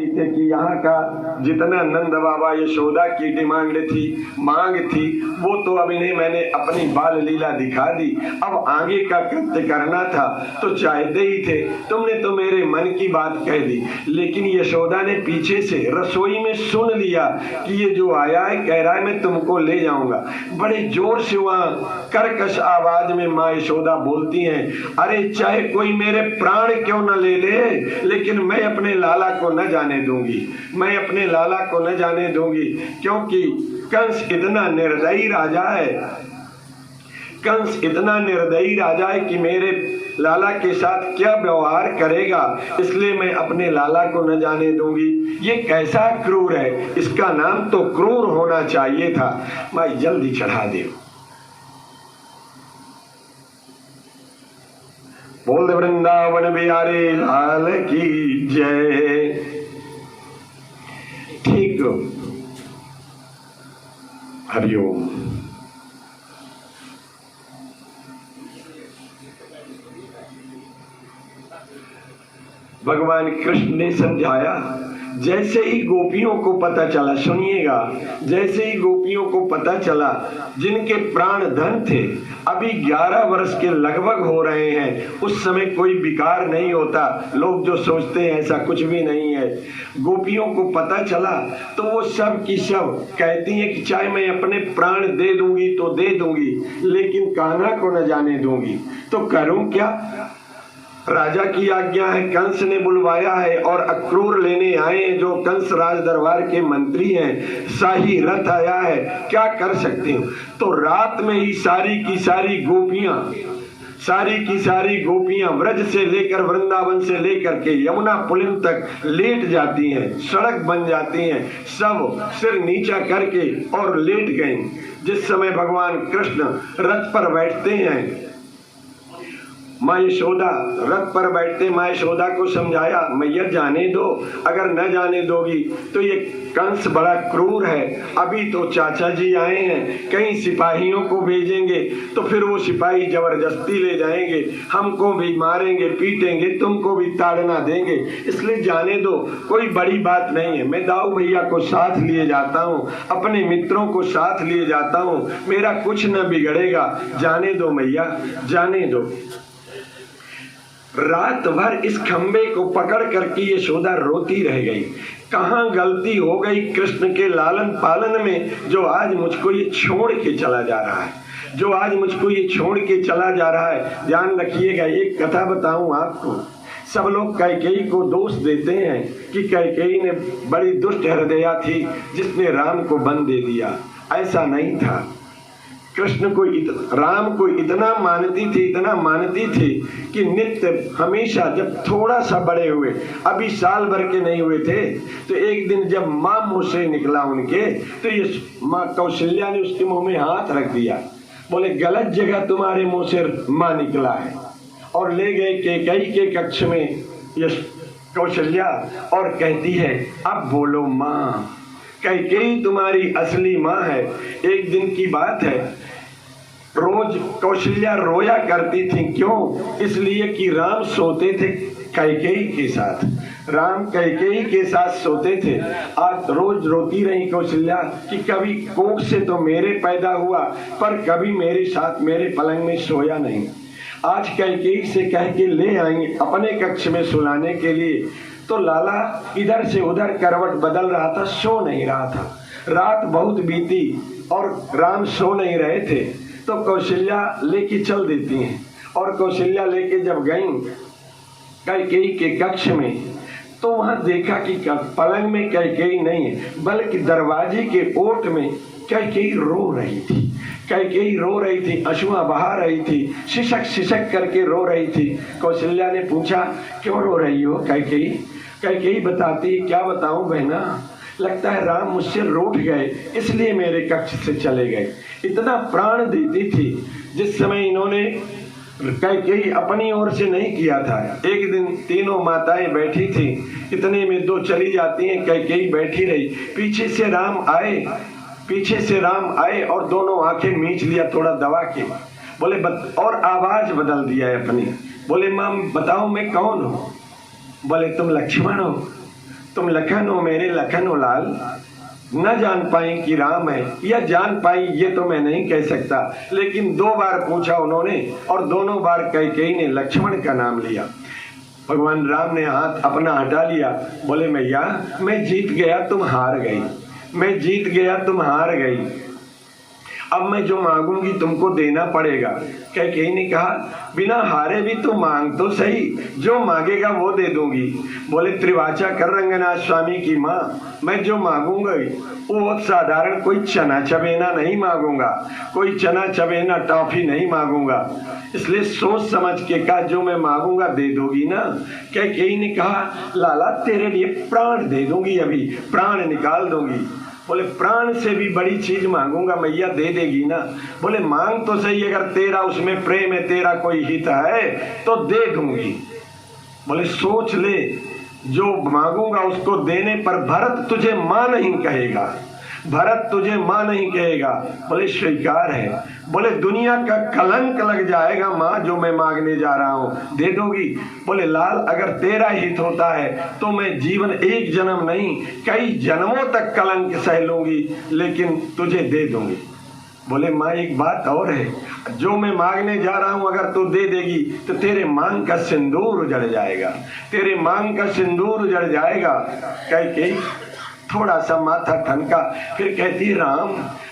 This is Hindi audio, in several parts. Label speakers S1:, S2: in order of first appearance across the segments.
S1: थे कि यहाँ का जितना नंद बाबा यशोदा की डिमांड थी, मांग थी, वो तो अब इन्हें मैंने अपनी बाल लीला दिखा दी। अब आगे का कृत्य करना था तो चाहते ही थे। तुमने तो मेरे मन की बात कह दी, लेकिन यशोदा ने पीछे से रसोई में सुन लिया कि ये जो आया है कह रहा है मैं तुमको ले जाऊंगा। बड़े जोर से वहां कर्कश आवाज में माँ यशोदा बोलती हैं, अरे चाहे कोई मेरे प्राण क्यों न ले ले, लेकिन मैं अपने लाला को न जाने दूंगी, मैं अपने लाला को न जाने दूंगी, क्योंकि कंस इतना निर्दयी राजा है, कंस इतना निर्दयी राजा है कि मेरे लाला के साथ क्या व्यवहार करेगा, इसलिए मैं अपने लाला को न जाने दूंगी। ये कैसा क्रूर है, इसका नाम तो क्रूर होना चाहिए था। भाई जल्दी चढ़ा दे। बोल दे वृंदावन बिहारी लाल की जय। ठीक, हरिओम। भगवान कृष्ण ने समझाया, जैसे ही गोपियों को पता चला, सुनिएगा, जैसे ही गोपियों को पता चला जिनके प्राण धन थे, अभी 11 वर्ष के लगभग हो रहे हैं, उस समय कोई विकार नहीं होता, लोग जो सोचते हैं ऐसा कुछ भी नहीं है। गोपियों को पता चला तो वो सब की सब कहती हैं कि चाहे मैं अपने प्राण दे दूंगी तो दे दूंगी, लेकिन कान्हा को न जाने दूंगी। तो करूं क्या? राजा की आज्ञा है, कंस ने बुलवाया है और अक्रूर लेने आए हैं, जो कंस राज दरबार के मंत्री हैं, शाही रथ आया है, क्या कर सकते हो? तो रात में ही सारी की सारी गोपियां व्रज से लेकर वृंदावन से लेकर के यमुना पुलिन तक लेट जाती हैं, सड़क बन जाती हैं, सब सिर नीचा करके और लेट गईं। जिस समय भगवान कृष्ण रथ पर बैठते हैं, माँ यशोदा रथ पर बैठते माँ यशोदा को समझाया, मैया जाने दो, अगर न जाने दोगी तो ये कंस बड़ा क्रूर है, अभी तो चाचा जी आए हैं, कहीं सिपाहियों को भेजेंगे तो फिर वो सिपाही जबरदस्ती ले जाएंगे, हमको भी मारेंगे पीटेंगे, तुमको भी ताड़ना देंगे, इसलिए जाने दो, कोई बड़ी बात नहीं है। मैं दाऊ भैया को साथ लिए जाता हूँ, अपने मित्रों को साथ लिए जाता हूँ, मेरा कुछ न बिगड़ेगा, जाने दो मैया, जाने दो। रात भर इस खंबे को पकड़ करके यशोदा रोती रह गई। कहाँ गलती हो गई कृष्ण के लालन पालन में, जो आज मुझको ये छोड़ के चला जा रहा है, जो आज मुझको ये छोड़ के चला जा रहा है। ध्यान रखिएगा, एक कथा बताऊं आपको। सब लोग कैकेयी को दोष देते हैं कि कैकेयी ने बड़ी दुष्ट हृदया थी जिसने राम को बंद दे दिया। ऐसा नहीं था। कृष्ण को राम को इतना मानती थी कि नित्य हमेशा, जब थोड़ा सा बड़े हुए, अभी साल भर के नहीं हुए थे, तो एक दिन जब माँ मुंह से निकला उनके, तो ये माँ कौशल्या ने उसके मुंह में हाथ रख दिया, बोले गलत जगह तुम्हारे मुंह से माँ निकला है, और ले गए कैकेयी के कक्ष में कौशल्या, और कहती है अब बोलो माँ, कैकेयी तुम्हारी असली माँ है। एक दिन की बात है, रोज कौशल्या रोया करती थी, क्यों? इसलिए कि राम सोते थे कैकेयी के साथ, राम कैकेयी के साथ सोते थे। आज रोज रोती रही कौशल्या कि कभी कोख से तो मेरे पैदा हुआ, पर कभी मेरे साथ मेरे पलंग में सोया नहीं। आज कैकेयी से कह के ले आएंगे अपने कक्ष में सुलाने के लिए, तो लाला इधर से उधर करवट बदल रहा था, सो नहीं रहा था। रात बहुत बीती और राम सो नहीं रहे थे, तो कौशल्या लेके चल देती हैं, और कौशल्या लेके जब गईं कैकेयी के कक्ष में, तो वहां देखा कि पलंग में कैकेयी नहीं है, बल्कि दरवाजे के ओट में कैकेयी रो रही थी। कैकेयी रो रही थी, अश्रुआं बहा रही थी, सिसक करके रो रही थी। कौशल्या ने पूछा, क्यों रो रही हो कैकेयी? कैकेयी बताती, क्या बताऊं बहना, लगता है राम मुझसे रूठ गए, इसलिए मेरे कक्ष से चले गए। इतना प्राण देती थी। जिस समय इन्होंने कैकेयी अपनी ओर से नहीं किया था, एक दिन तीनों माताएं बैठी थी, इतने में दो चली जाती हैं, कैकेयी बैठी रही, पीछे से राम आए और दोनों आंखें मींच लिया थोड़ा दबा के, बोले और आवाज बदल दिया है अपनी, बोले मां बताओ मैं कौन हूँ? बोले तुम लक्ष्मण हो? तुम लखन हो मेरे लखन हो लाल, न जान पाई कि राम है, या जान पाई ये तो मैं नहीं कह सकता, लेकिन 2 बार पूछा उन्होंने और दोनों बार कैकेयी ने लक्ष्मण का नाम लिया। भगवान राम ने हाथ अपना हटा लिया, बोले मैया मैं जीत गया तुम हार गई, मैं जीत गया तुम हार गई, अब मैं जो मांगूंगी तुमको देना पड़ेगा। कैकेयी ने कहा बिना हारे भी तुम मांग तो सही, जो मांगेगा वो दे दूंगी। बोले त्रिवाचा कर रंगनाथ स्वामी की माँ, मैं जो मांगूंगा वो साधारण कोई चना चबेना नहीं मांगूंगा, कोई चना चबेना टॉफी नहीं मांगूंगा, इसलिए सोच समझ के कहा जो मैं मांगूंगा दे दोगी ना। कैकेयी ने कहा लाला तेरे लिए प्राण दे दूंगी, अभी प्राण निकाल दूंगी। बोले प्राण से भी बड़ी चीज मांगूंगा मैया, दे देगी ना। बोले मांग तो सही, अगर तेरा उसमें प्रेम है, तेरा कोई हित है तो दे दूंगी। बोले सोच ले, जो मांगूंगा उसको देने पर भरत तुझे मां नहीं कहेगा, भरत तुझे मां नहीं कहेगा। बोले स्वीकार है। बोले दुनिया का कलंक लग जाएगा मां जो मैं मांगने जा रहा हूं, दे दोगी। बोले लाल अगर तेरा हित होता है तो मैं जीवन एक जन्म नहीं कई जन्मों तक कलंक सह लूंगी, लेकिन तुझे दे दूंगी। बोले माँ एक बात और है, जो मैं मांगने जा रहा हूं अगर तू दे देगी तो तेरे मांग का सिंदूर उजड़ जाएगा, तेरे मांग का सिंदूर उजड़ जाएगा। कैकेयी थोड़ा सा माथा ठनका, फिर कहती राम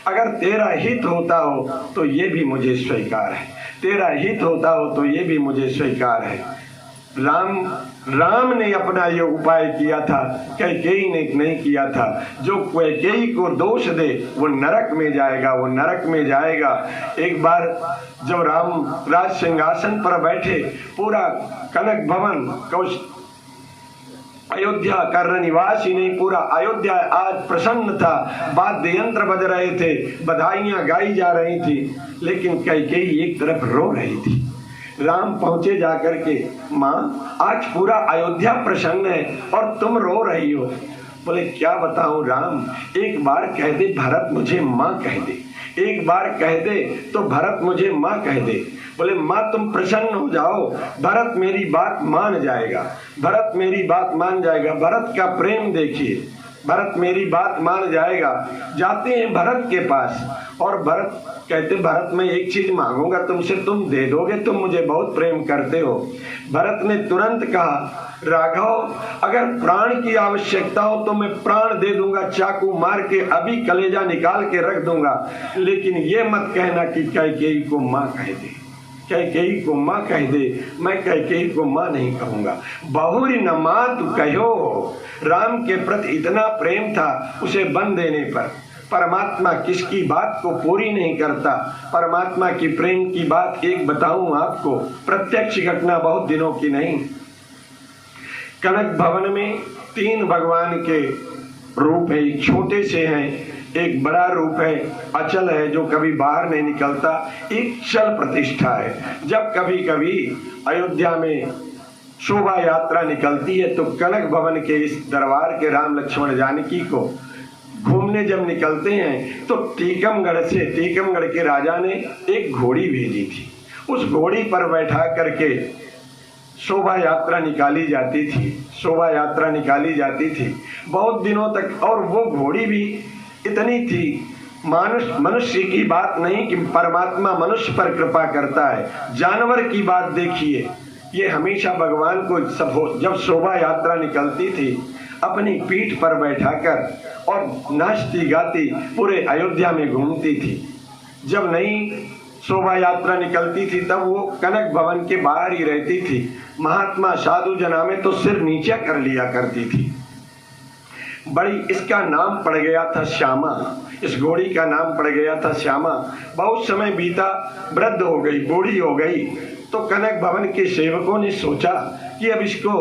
S1: अगर तेरा हित होता हो तो ये भी मुझे स्वीकार है, तेरा हित होता हो तो ये भी मुझे स्वीकार है। राम ने अपना ये उपाय किया था, कैकेयी ने नहीं किया था। जो कैकेयी को दोष दे वो नरक में जाएगा, वो नरक में जाएगा। एक बार जब राम राज सिंहासन पर बैठे, पूरा कनक भवन अयोध्या का निवासी नहीं, पूरा अयोध्या आज प्रसन्न था, वाद्य यंत्र बज रहे थे, बधाइयां गाई जा रही थी, लेकिन कैकेयी एक तरफ रो रही थी। राम पहुंचे जाकर के माँ आज पूरा अयोध्या प्रसन्न है और तुम रो रही हो। बोले क्या बताऊं राम, एक बार कह दे भरत मुझे माँ कह दे, एक बार कह दे तो भरत मुझे माँ कह दे। बोले माँ तुम प्रसन्न हो जाओ, भरत मेरी बात मान जाएगा, भरत मेरी बात मान जाएगा। भरत का प्रेम देखिए, भरत मेरी बात मान जाएगा। जाते हैं भरत के पास और भरत कहते भरत मैं एक चीज मांगूंगा तुमसे, तुम दे दोगे, तुम मुझे बहुत प्रेम करते हो। भरत ने तुरंत कहा राघव अगर प्राण की आवश्यकता हो तो मैं प्राण दे दूंगा, चाकू मार के अभी कलेजा निकाल के रख दूंगा, लेकिन ये मत कहना कि कैकेयी को माँ कह दे, कैकेयी को माँ कह दे, मैं कैकेयी को माँ नहीं कहूंगा। बहुरी न मात कहो, राम के प्रति इतना प्रेम था, उसे बन देने पर परमात्मा किसकी बात को पूरी नहीं करता। परमात्मा की प्रेम की बात एक बताऊं आपको, प्रत्यक्ष घटना, बहुत दिनों की नहीं। कनक भवन में 3 भगवान के रूप है, एक छोटे से हैं, एक बड़ा रूप है अचल है जो कभी बाहर नहीं निकलता, एक चल प्रतिष्ठा है। जब कभी कभी अयोध्या में शोभा यात्रा निकलती है तो कनक भवन के इस दरबार के राम लक्ष्मण जानकी को घूमने जब निकलते हैं तो टीकमगढ़ के राजा ने एक घोड़ी भेजी थी, उस घोड़ी पर बैठा करके शोभा यात्रा निकाली जाती थी, शोभा यात्रा निकाली जाती थी बहुत दिनों तक। और वो घोड़ी भी इतनी थी, मनुष्य की बात नहीं कि परमात्मा मनुष्य पर कृपा करता है, जानवर की बात देखिए। ये हमेशा भगवान को जब शोभा यात्रा निकलती थी अपनी पीठ पर बैठाकर और नाचती गाती पूरे अयोध्या में घूमती थी। जब नई शोभा यात्रा निकलती थी तब वो कनक भवन के बाहर ही रहती थी। महात्मा साधु जना में तो सिर नीचे कर लिया करती थी। बड़ी इसका नाम पड़ गया था श्यामा, इस घोड़ी का नाम पड़ गया था श्यामा। बहुत समय बीता, वृद्ध हो गई, बूढ़ी हो गई, तो कनक भवन के सेवकों ने सोचा कि अब इसको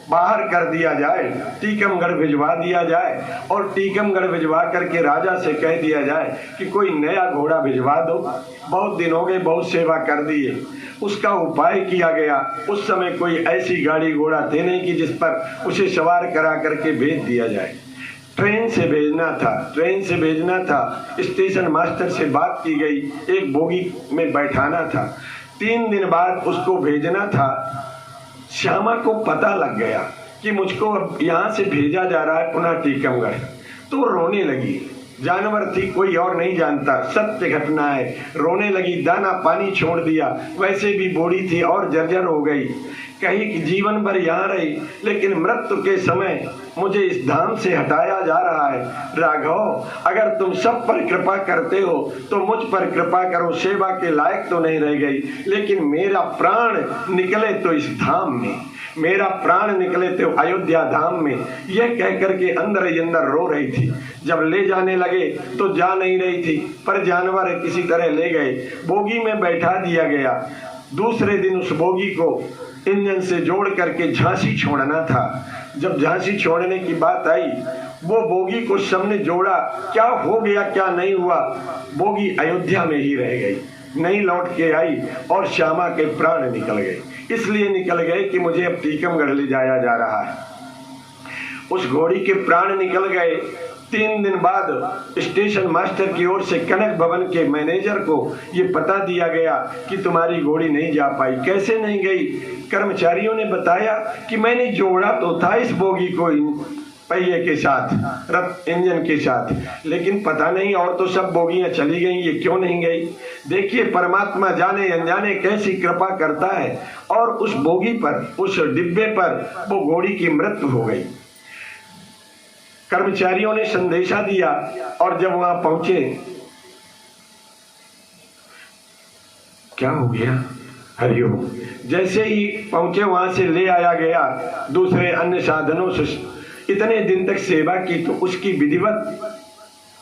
S1: बाहर कर दिया जाए, टीकमगढ़ भिजवा दिया जाए और टीकमगढ़ भिजवा करके राजा से कह दिया जाए कि कोई नया घोड़ा भिजवा दो, बहुत दिन हो गए, बहुत सेवा कर दिए। उसका उपाय किया गया। उस समय कोई ऐसी गाड़ी घोड़ा थे नहीं कि जिस पर उसे सवार करा करके भेज दिया जाए। ट्रेन से भेजना था, ट्रेन से भेजना था। स्टेशन मास्टर से बात की गई, एक बोगी में बैठाना था। 3 दिन बाद उसको भेजना था। श्यामा को पता लग गया कि कि मुझको अब यहाँ से भेजा जा रहा है पुनः टीकमगढ़। तो रोने लगी। जानवर थी, कोई और नहीं जानता, सत्य घटना है। रोने लगी, दाना पानी छोड़ दिया, वैसे भी बूढ़ी थी और जर्जर हो गई। कही कि जीवन भर यहाँ रही, लेकिन मृत्यु के समय मुझे इस धाम से हटाया जा रहा है। राघव, अगर तुम सब पर कृपा करते हो तो मुझ पर कृपा करो। सेवा के लायक तो नहीं रह गई, लेकिन मेरा प्राण निकले तो इस धाम में, मेरा प्राण निकले तो अयोध्या धाम में। यह कह करके अंदर ही अंदर रो रही थी। जब ले जाने लगे तो जा नहीं रही थी, पर जानवर किसी तरह ले गए, बोगी में बैठा दिया गया। दूसरे दिन उस बोगी को इंजन से जोड़ करके झांसी छोड़ना था। जब झांसी छोड़ने की बात आई, वो बोगी को सबने जोड़ा, क्या हो गया क्या नहीं हुआ। बोगी अयोध्या में ही रह गई, नहीं लौट के आई और श्यामा के प्राण निकल गए। इसलिए निकल गए कि मुझे अब टीकमगढ़ ले जाया जा रहा है। उस घोड़ी के प्राण निकल गए। 3 दिन बाद स्टेशन मास्टर की ओर से कनक भवन के मैनेजर को ये पता दिया गया कि तुम्हारी घोड़ी नहीं जा पाई। कैसे नहीं गई? कर्मचारियों ने बताया कि मैंने जोड़ा तो था इस बोगी को पहिए के साथ, रथ इंजन के साथ, लेकिन पता नहीं और तो सब बोगियां चली गई, ये क्यों नहीं गई। देखिए, परमात्मा जाने अनजाने कैसी कृपा करता है। और उस बोगी पर, उस डिब्बे पर वो घोड़ी की मृत्यु हो गई। कर्मचारियों ने संदेशा दिया और जब वहां पहुंचे, क्या हो गया? हरिओम। जैसे ही पहुंचे वहां से ले आया गया दूसरे अन्य साधनों से। इतने दिन तक सेवा की तो उसकी विधिवत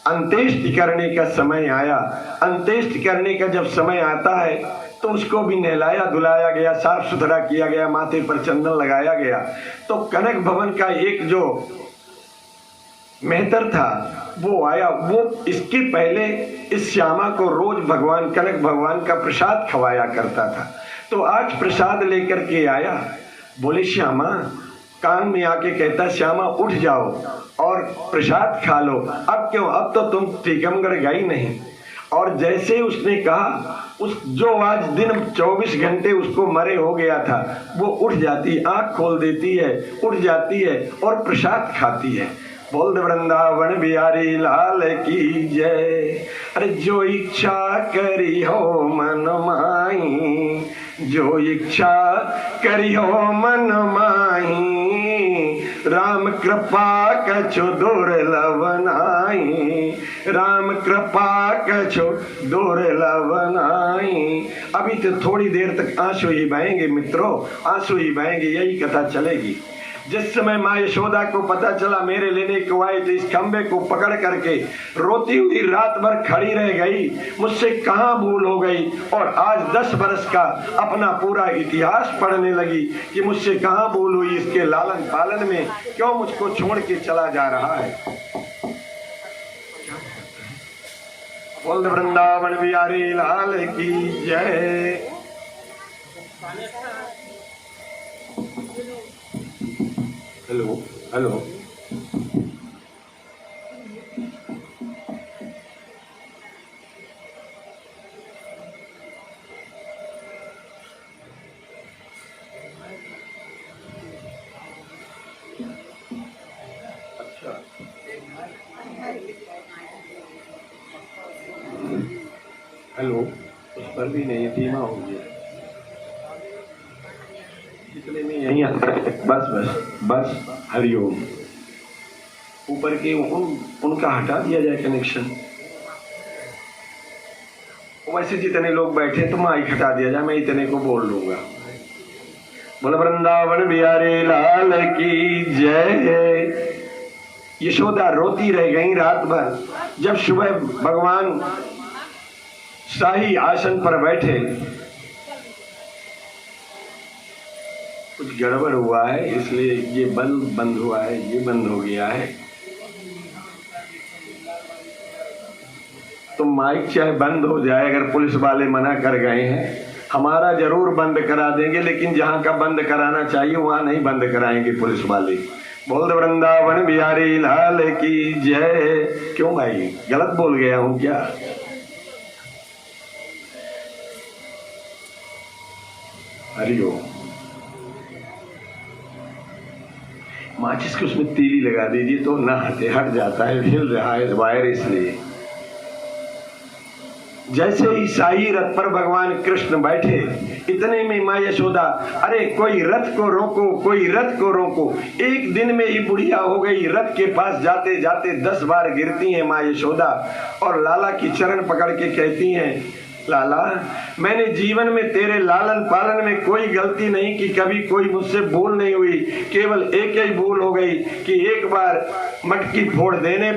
S1: अंत्येष्टि करने का समय आया। अंत्येष्टि करने का जब समय आता है तो उसको भी नहलाया धुलाया गया, साफ सुथरा किया गया, माथे पर चंदन लगाया गया। तो कनक भवन का एक जो मेहतर था वो आया। वो इसके पहले इस श्यामा को रोज भगवान कनक भगवान का प्रसाद खवाया करता था। तो आज प्रसाद लेकर के आया। बोले, श्यामा, कान में आके कहता, श्यामा उठ जाओ और प्रसाद खा लो। अब क्यों? अब तो तुम टीकमगढ़ गई नहीं। और जैसे उसने कहा, उस जो आज दिन 24 घंटे उसको मरे हो गया था, वो उठ जाती, आंख खोल देती है, उठ जाती है और प्रसाद खाती है। बोल वृंदावन बिहारी लाल की जय। अरे जो इच्छा करी हो मन माही, जो इच्छा करी हो मन माही, राम कृपा कछु दुर्लभ नाई, राम कृपा कछु दुर्लभ नाई। अभी तो थोड़ी देर तक आंसू ही बहेंगे मित्रों, आंसू ही बहेंगे, यही कथा चलेगी। जिस समय माँ यशोदा को पता चला मेरे लेने को आए, तो इस खंबे को पकड़ करके रोती हुई रात भर खड़ी रह गई। मुझसे कहाँ भूल हो गई। और आज 10 बरस का अपना पूरा इतिहास पढ़ने लगी कि मुझसे कहाँ भूल हुई। इसके लालन पालन में क्यों मुझको छोड़ के चला जा रहा है। बोल वृंदावन बिहारी लाल की जय। हेलो हेलो, अच्छा, हेलो, उस पर भी नहीं, धीमा हो गया। इतने में यही आता है। बस बस बस, हरिओम। ऊपर के उनका हटा दिया जाए कनेक्शन। वैसे जितने लोग बैठे तो माइक हटा दिया जाए, मैं इतने को बोल लूंगा। बोल वृंदावन बिहारी लाल की जय। यशोदा रोती रह गई रात भर। जब सुबह भगवान शाही आसन पर बैठे, कुछ गड़बड़ हुआ है, इसलिए ये बंद हुआ है, ये बंद हो गया है। तो माइक चाहे बंद हो जाए, अगर पुलिस वाले मना कर गए हैं, हमारा जरूर बंद करा देंगे, लेकिन जहां का बंद कराना चाहिए वहां नहीं बंद कराएंगे पुलिस वाले। बोल वृंदावन बिहारी लाल की जय। क्यों भाई, गलत बोल गया हूं क्या? हरिओम। माचिस की उसमें तीली लगा दीजिए तो ना हट जाता है, हिल रहा है वायर इसलिए। जैसे ही शाही रथ पर भगवान कृष्ण बैठे, इतने में माँ यशोदा, अरे कोई रथ को रोको, कोई रथ को रोको। एक दिन में ही बुढ़िया हो गई, रथ के पास जाते जाते 10 बार गिरती हैं माँ यशोदा और लाला की चरण पकड़ के कहती हैं, लाला मैंने जीवन में तेरे लालन पालन में कोई गलती नहीं की, कभी कोई मुझसे भूल नहीं हुई, केवल एक ही भूल हो गई कि एक बार मटकी फोड़ देने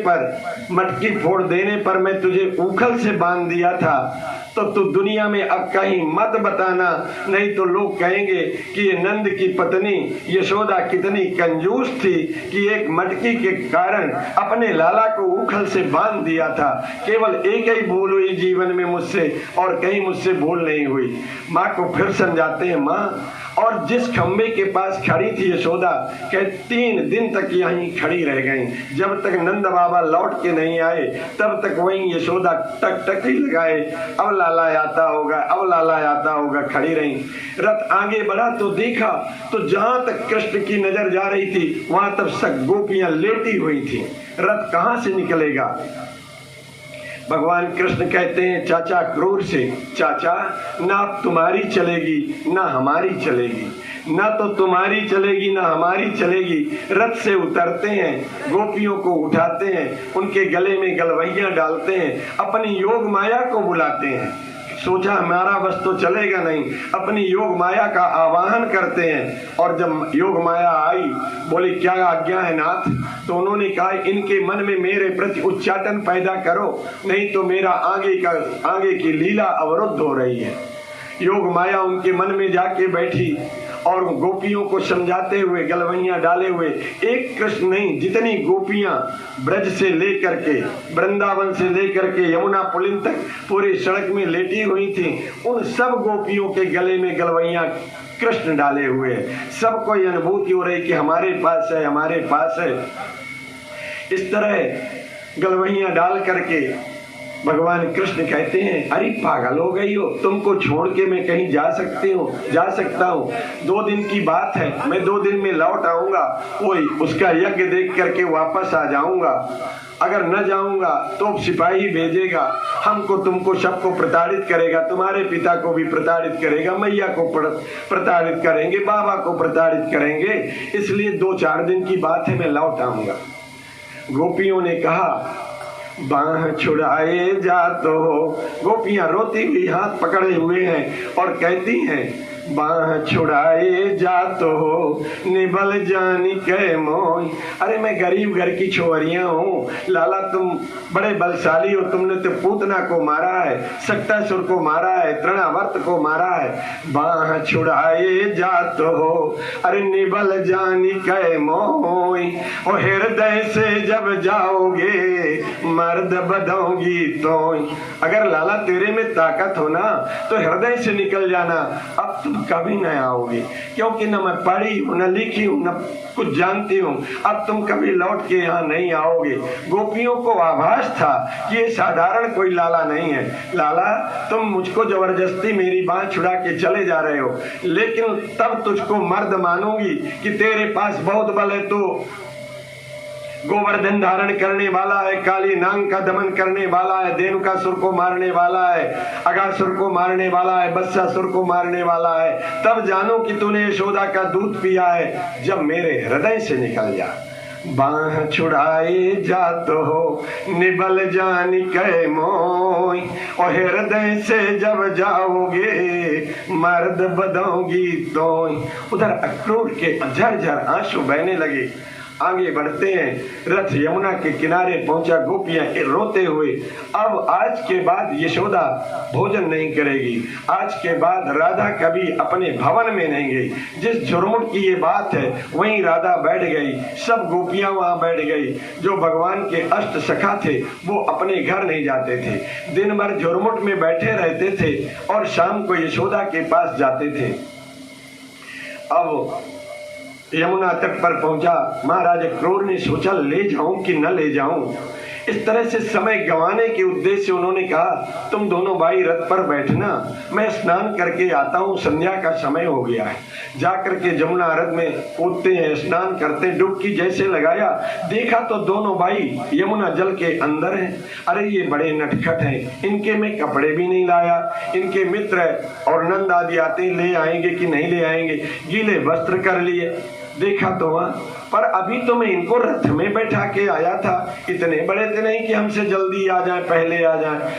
S1: पर मैं तुझे उखल से बांध दिया था, तो तू दुनिया में अब कहीं मत बताना, नहीं तो लोग कहेंगे कि ये नंद की पत्नी यशोदा कितनी कंजूस थी कि एक मटकी के कारण अपने लाला को उखल से बांध दिया था। केवल एक ही भूल हुई जीवन में मुझसे, और कहीं मुझसे भूल नहीं हुई। माँ को फिर समझाते हैं, माँ और जिस खंबे के पास खड़ी थी यशोदा, कह 3 दिन तक यहीं खड़ी रह गई। जब तक नंद बाबा लौट के नहीं आए तब तक वहीं यशोदा टकटकी लगाए, अब लाला आता होगा, अब लाला आता होगा, खड़ी रही। रथ आगे बढ़ा तो देखा तो जहां तक कृष्ण की नजर जा रही थी वहां तब सब गोपियां लेटी हुई थी। रथ कहां से निकलेगा? भगवान कृष्ण कहते हैं चाचा क्रूर से, चाचा ना तुम्हारी चलेगी ना हमारी चलेगी, ना तो तुम्हारी चलेगी ना हमारी चलेगी। रथ से उतरते हैं, गोपियों को उठाते हैं, उनके गले में गलवैया डालते हैं, अपनी योग माया को बुलाते हैं। सोचा हमारा बस तो चलेगा नहीं, अपनी योग माया का आवाहन करते हैं। और जब योग माया आई, बोले क्या आज्ञा है नाथ? तो उन्होंने कहा इनके मन में मेरे प्रति उच्चाटन पैदा करो, नहीं तो मेरा आगे की लीला अवरुद्ध हो रही है। योग माया उनके मन में जाके बैठी और गोपियों को समझाते हुए, गलवैयां डाले हुए, एक कृष्ण नहीं जितनी गोपियां ब्रज से लेकर के, वृंदावन से लेकर के यमुना पुलिन तक पूरी सड़क में लेटी हुई थी, उन सब गोपियों के गले में गलवैयां कृष्ण डाले हुए। सबको ये अनुभूति हो रही कि हमारे पास है, हमारे पास है। इस तरह गलवैयां डाल करके भगवान कृष्ण कहते हैं, अरे पागल हो गई हो, तुमको छोड़ के मैं कहीं जा सकता हूँ? 2 दिन की बात है, मैं 2 दिन में लौट आऊंगा, कोई उसका यज्ञ देख करके वापस आ जाऊंगा। अगर न जाऊंगा तो सिपाही भेजेगा, हमको तुमको सबको प्रताड़ित करेगा, तुम्हारे पिता को भी प्रताड़ित करेगा, मैया को प्रताड़ित करेंगे, बाबा को प्रताड़ित करेंगे, इसलिए 2-4 दिन की बात है, मैं लौट आऊंगा। गोपियों ने कहा बाह छुड़ाए जा तो हो। गोपियां रोती हुई हाथ पकड़े हुए हैं और कहती हैं बाह छुड़ाए जा तो हो, निबल जानी के मोय। अरे मैं गरीब घर की छोरियां हूँ, लाला तुम बड़े बलशाली हो, तुमने तो पूतना को मारा है, सक्तासुर को मारा है, तृणावर्त को मारा है, बाह छुड़ाए जा तो हो, अरे निबल जानी के मोय। और हृदय से जब जाओगे मर्द बदोगी तो। अगर लाला तेरे में ताकत हो ना तो हृदय से निकल जाना, अब तुम कभी न आओगे, क्योंकि न मैं पढ़ी हूँ, न लिखी हूँ, न कुछ जानती हूँ, अब तुम कभी लौट के यहाँ नहीं आओगे। गोपियों को आभास था कि ये साधारण कोई लाला नहीं है। लाला तुम मुझको जबरदस्ती मेरी बाह छुड़ा के चले जा रहे हो, लेकिन तब तुझको मर्द मानूंगी कि तेरे पास बहुत बल है। तो गोवर्धन धारण करने वाला है, काली नाग का दमन करने वाला है, धेनुकासुर को मारने वाला है, अगासुर को मारने वाला है, बत्सासुर को मारने वाला है, तब जानो कि तूने यशोदा का दूध पिया है जब मेरे हृदय से निकल जा। बाह छुड़ाए जा तो हो, निबल जानी कै मोय। और हृदय से जब जाओगे मर्द बदोगी तो। उधर अक्रूर के झरझर आंसू बहने लगे। आगे बढ़ते हैं, रथ यमुना के किनारे पहुंचा, गोपियां रोते हुए, अब आज के बाद यशोदा भोजन नहीं करेगी, आज के बाद राधा कभी अपने भवन में नहीं गई। जिस झुरमुट की ये बात है वहीं राधा बैठ गई, सब गोपियां वहां बैठ गई। जो भगवान के अष्ट सखा थे वो अपने घर नहीं जाते थे, दिन भर झुरमुट में बैठे रहते थे और शाम को यशोदा के पास जाते थे। अब यमुना तट पर पहुंचा, महाराज क्रूर ने सोचा ले जाऊं कि न ले जाऊं। इस तरह से समय गंवाने के उद्देश्य से उन्होंने कहा तुम दोनों भाई रथ पर बैठना, मैं स्नान करके आता हूँ, संध्या का समय हो गया है। जाकर के जमुना रथ में कूदते हैं, स्नान करते, डुबकी जैसे लगाया, देखा तो दोनों भाई यमुना जल के अंदर हैं। अरे ये बड़े नटखट हैं, इनके में कपड़े भी नहीं लाया। इनके मित्र और नंद आदि आते ले आएंगे कि नहीं ले आएंगे, गीले वस्त्र कर लिए। देखा तो वहां पर अभी तो मैं इनको रथ में बैठा के आया था, इतने बड़े थे नहीं कि हमसे जल्दी आ जाए, पहले आ जाए।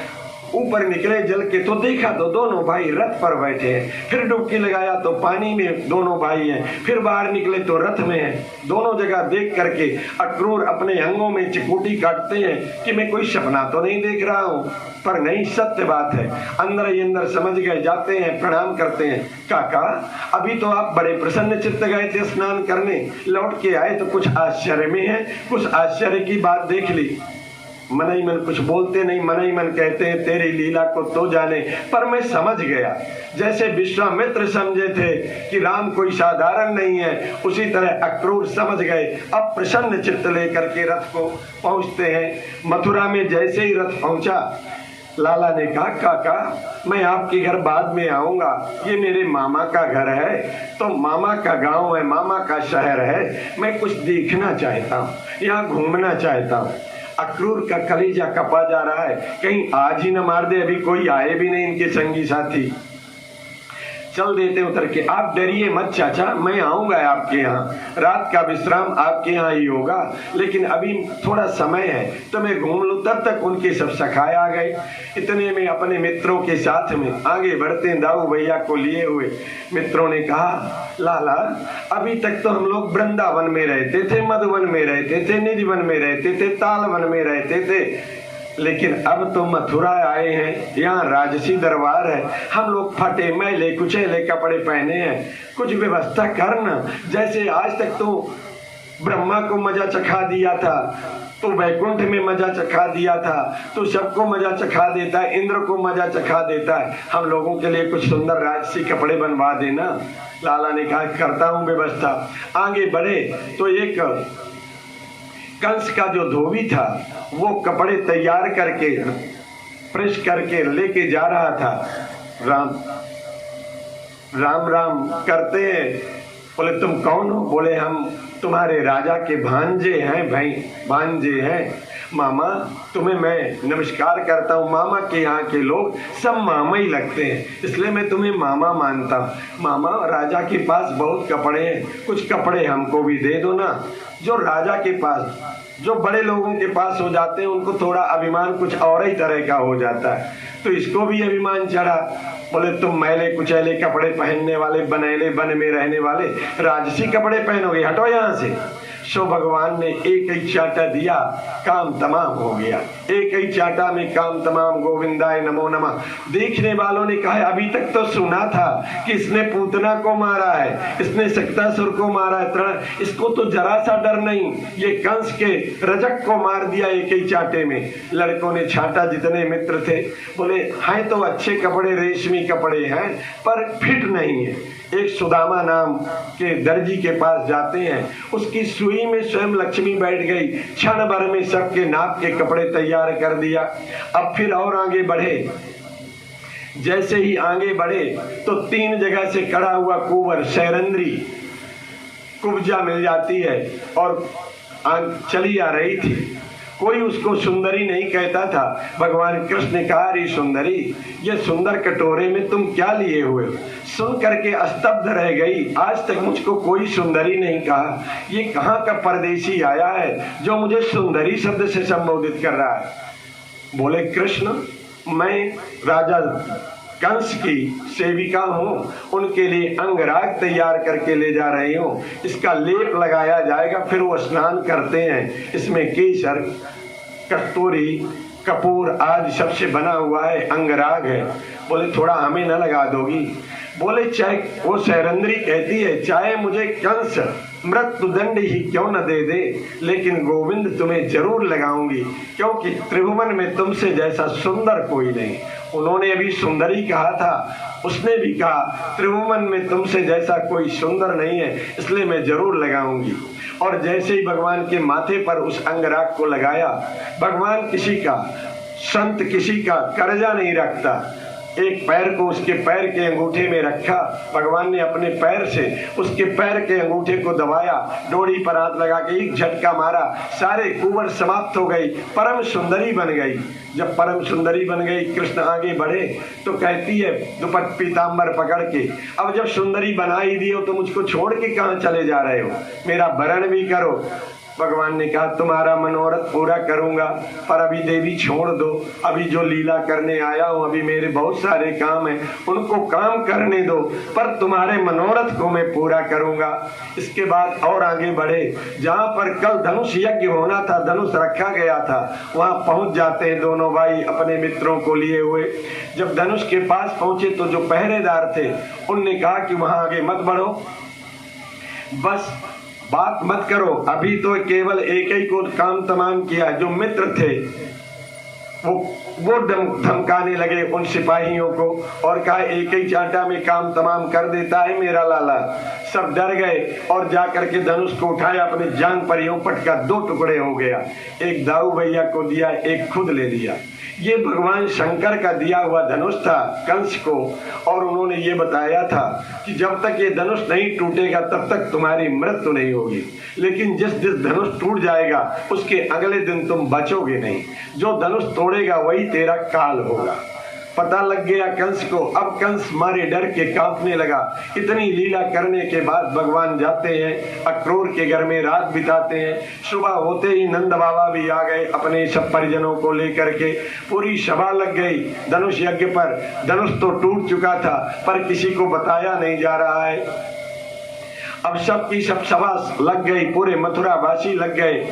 S1: ऊपर निकले जल के तो देखा तो दोनों भाई रथ पर बैठे हैं। फिर डुबकी लगाया तो पानी में दोनों भाई हैं। फिर बाहर निकले तो रथ में हैं। दोनों जगह देख करके अक्रूर अपने अंगों में चिकूटी काटते हैं कि मैं कोई सपना तो नहीं देख रहा हूँ, पर नहीं, सत्य बात है। अंदर ही अंदर समझ गए, जाते हैं, प्रणाम करते हैं। काका अभी तो आप बड़े प्रसन्न चित्त गए थे स्नान करने, लौट के आए तो कुछ आश्चर्य में है, कुछ आश्चर्य की बात देख ली। मन ही मन कुछ बोलते नहीं, मन ही मन कहते हैं तेरी लीला को तो जाने। पर मैं समझ गया, जैसे विश्वामित्र समझे थे कि राम कोई साधारण नहीं है, उसी तरह अक्रूर समझ गए। अब प्रसन्न चित्त लेकर के रथ को पहुंचते हैं। मथुरा में जैसे ही रथ पहुंचा, लाला ने कहा काका मैं आपके घर बाद में आऊंगा, ये मेरे मामा का घर है, तो मामा का गांव है, मामा का शहर है, मैं कुछ देखना चाहता हूँ, यहाँ घूमना चाहता हूँ। अक्रूर का कलेजा कपा जा रहा है, कहीं आज ही न मार दे, अभी कोई आए भी नहीं इनके संगी साथी। चल देते उतर के, आप डरिए मत चाचा, मैं आऊंगा आपके यहाँ, रात का विश्राम आपके यहाँ ही होगा, लेकिन अभी थोड़ा समय है तो मैं घूम लूं। तब तक उनके सब सखाए आ गए। इतने में अपने मित्रों के साथ में आगे बढ़ते दाऊ भैया को लिए हुए मित्रों ने कहा लाला अभी तक तो हम लोग वृंदावन में रहते थे, मधुवन में रहते थे, निधिवन में रहते थे, तालवन में रहते थे, लेकिन अब तो मथुरा आए हैं, यहाँ राजसी दरबार है, हम लोग फटे मैले कुचेले कपड़े पहने हैं, कुछ व्यवस्था करना। जैसे आज तक तो ब्रह्मा को मजा चखा दिया था, तो वैकुंठ में मजा चखा दिया था, तो सबको मजा चखा देता है, इंद्र को मजा चखा देता है, हम लोगों के लिए कुछ सुंदर राजसी कपड़े बनवा देना। लाला ने कहा करता हूँ व्यवस्था। आगे बढ़े तो एक कंस का जो धोबी था वो कपड़े तैयार करके प्रेस करके लेके जा रहा था। राम राम राम करते हैं। बोले तुम कौन हो? बोले हम तुम्हारे राजा के भांजे हैं, भाई भांजे हैं। मामा तुम्हें मैं नमस्कार करता हूँ, मामा के यहाँ के लोग सब मामा ही लगते हैं, इसलिए मैं तुम्हें मामा मानता हूँ। मामा राजा के पास बहुत कपड़े हैं, कुछ कपड़े हमको भी दे दो ना। जो राजा के पास, जो बड़े लोगों के पास हो जाते हैं उनको थोड़ा अभिमान कुछ और ही तरह का हो जाता है, तो इसको भी अभिमान चढ़ा। बोले तुम मैले कुचैले कपड़े पहनने वाले, बनैले बन में रहने वाले राजसी कपड़े पहनोगे, हटो यहाँ से। सो भगवान ने एक ही चाटा दिया, काम तमाम हो गया। एक ही चाटा में काम तमाम, गोविंदाय नमो नमः। देखने वालों ने कहा अभी तक तो सुना था कि इसने पूतना को मारा है, इसने सक्तासुर को मारा है, इसको तो जरा सा डर नहीं, ये कंस के रजक को मार दिया एक ही चाटे में। लड़कों ने छाटा, जितने मित्र थे, बोले हैं तो अच्छे कपड़े, रेशमी कपड़े हैं, पर फिट नहीं है। एक सुदामा नाम के दर्जी के पास जाते हैं, उसकी सुई में स्वयं लक्ष्मी बैठ गई, क्षण भर में सबके नाप के कपड़े तैयार कर दिया। अब फिर और आगे बढ़े। जैसे ही आगे बढ़े तो 3 जगह से कड़ा हुआ कुंवर शैरंद्री कुब्जा मिल जाती है और चली आ रही थी। कोई उसको सुंदरी नहीं कहता था। भगवान कृष्ण ने कहा रे सुंदरी, ये सुंदर कटोरे में तुम क्या लिए हुए हो? सुन करके स्तब्ध रह गई। आज तक मुझको कोई सुंदरी नहीं कहा, ये कहाँ का परदेशी आया है जो मुझे सुंदरी शब्द से संबोधित कर रहा है? बोले कृष्ण मैं राजा कंस की सेविका हूँ, उनके लिए अंगराग तैयार करके ले जा रही हूँ, इसका लेप लगाया जाएगा, फिर वो स्नान करते हैं। इसमें केसर, कस्तूरी, कपूर आदि सबसे बना हुआ है, अंगराग है। बोले थोड़ा हमें न लगा दोगी? बोले चाहे, वो शैरंद्री कहती है चाहे मुझे कंस मृत्युदंड ही क्यों न दे दे, लेकिन गोविंद तुम्हें जरूर लगाऊंगी, क्योंकि त्रिभुवन में तुमसे जैसा सुंदर कोई नहीं। उन्होंने अभी सुंदरी कहा था, उसने भी कहा त्रिभुवन में तुमसे जैसा कोई सुंदर नहीं है, इसलिए मैं जरूर लगाऊंगी। और जैसे ही भगवान के माथे पर उस अंगराग को लगाया, भगवान किसी का, संत किसी का कर्जा नहीं रखता। एक पैर को उसके पैर के अंगूठे में रखा, भगवान ने अपने पैर से उसके पैर के अंगूठे को दबाया, डोरी पर हाथ लगा के एक झटका मारा, सारे कुंवर समाप्त हो गई, परम सुंदरी बन गई। जब परम सुंदरी बन गई, कृष्ण आगे बढ़े तो कहती है दुपट्ट पीताम्बर पकड़ के, अब जब सुंदरी बना ही दी हो तो मुझको छोड़ के कहाँ चले जा रहे हो, मेरा वरण भी करो। भगवान ने कहा तुम्हारा मनोरथ पूरा करूंगा, पर अभी देवी छोड़ दो, अभी जो लीला करने आया हूं, अभी मेरे बहुत सारे काम हैं, उनको काम करने दो, पर तुम्हारे मनोरथ को मैं पूरा करूंगा। इसके बाद और आगे बढ़े, जहां पर कल धनुष यज्ञ होना था, धनुष रखा गया था, वहां पहुंच जाते हैं दोनों भाई अपने मित्रों को लिए हुए। जब धनुष के पास पहुंचे तो जो पहरेदार थे उनने कहा कि वहां आगे मत बढ़ो, बस बात मत करो, अभी तो केवल एक ही को काम तमाम किया। जो मित्र थे वो धमकाने लगे उन सिपाहियों को और कहा एक ही चांटा में काम तमाम कर देता है मेरा लाला। सब डर गए और जाकर के धनुष को उठाया, अपने जांग पर यूं पटका, 2 टुकड़े हो गया। एक दाऊ भैया को दिया, एक खुद ले लिया। ये भगवान शंकर का दिया हुआ धनुष था कंस को, और उन्होंने ये बताया था कि जब तक ये धनुष नहीं टूटेगा तब तक तुम्हारी मृत्यु नहीं होगी, लेकिन जिस धनुष टूट जाएगा उसके अगले दिन तुम बचोगे नहीं, जो धनुष तोड़ेगा वही तेरा काल होगा। पता लग गया कंस को। अब कंस मारे डर के कांपने लगा। इतनी लीला करने के बाद भगवान जाते हैं, अक्रूर के घर में रात बिताते हैं। सुबह होते ही नंद बाबा भी आ गए अपने सब परिजनों को लेकर के। पूरी सभा लग गई धनुष यज्ञ पर। धनुष तो टूट चुका था पर किसी को बताया नहीं जा रहा है। अब सबकी सब सभा लग गई, पूरे मथुरा वासी लग गए।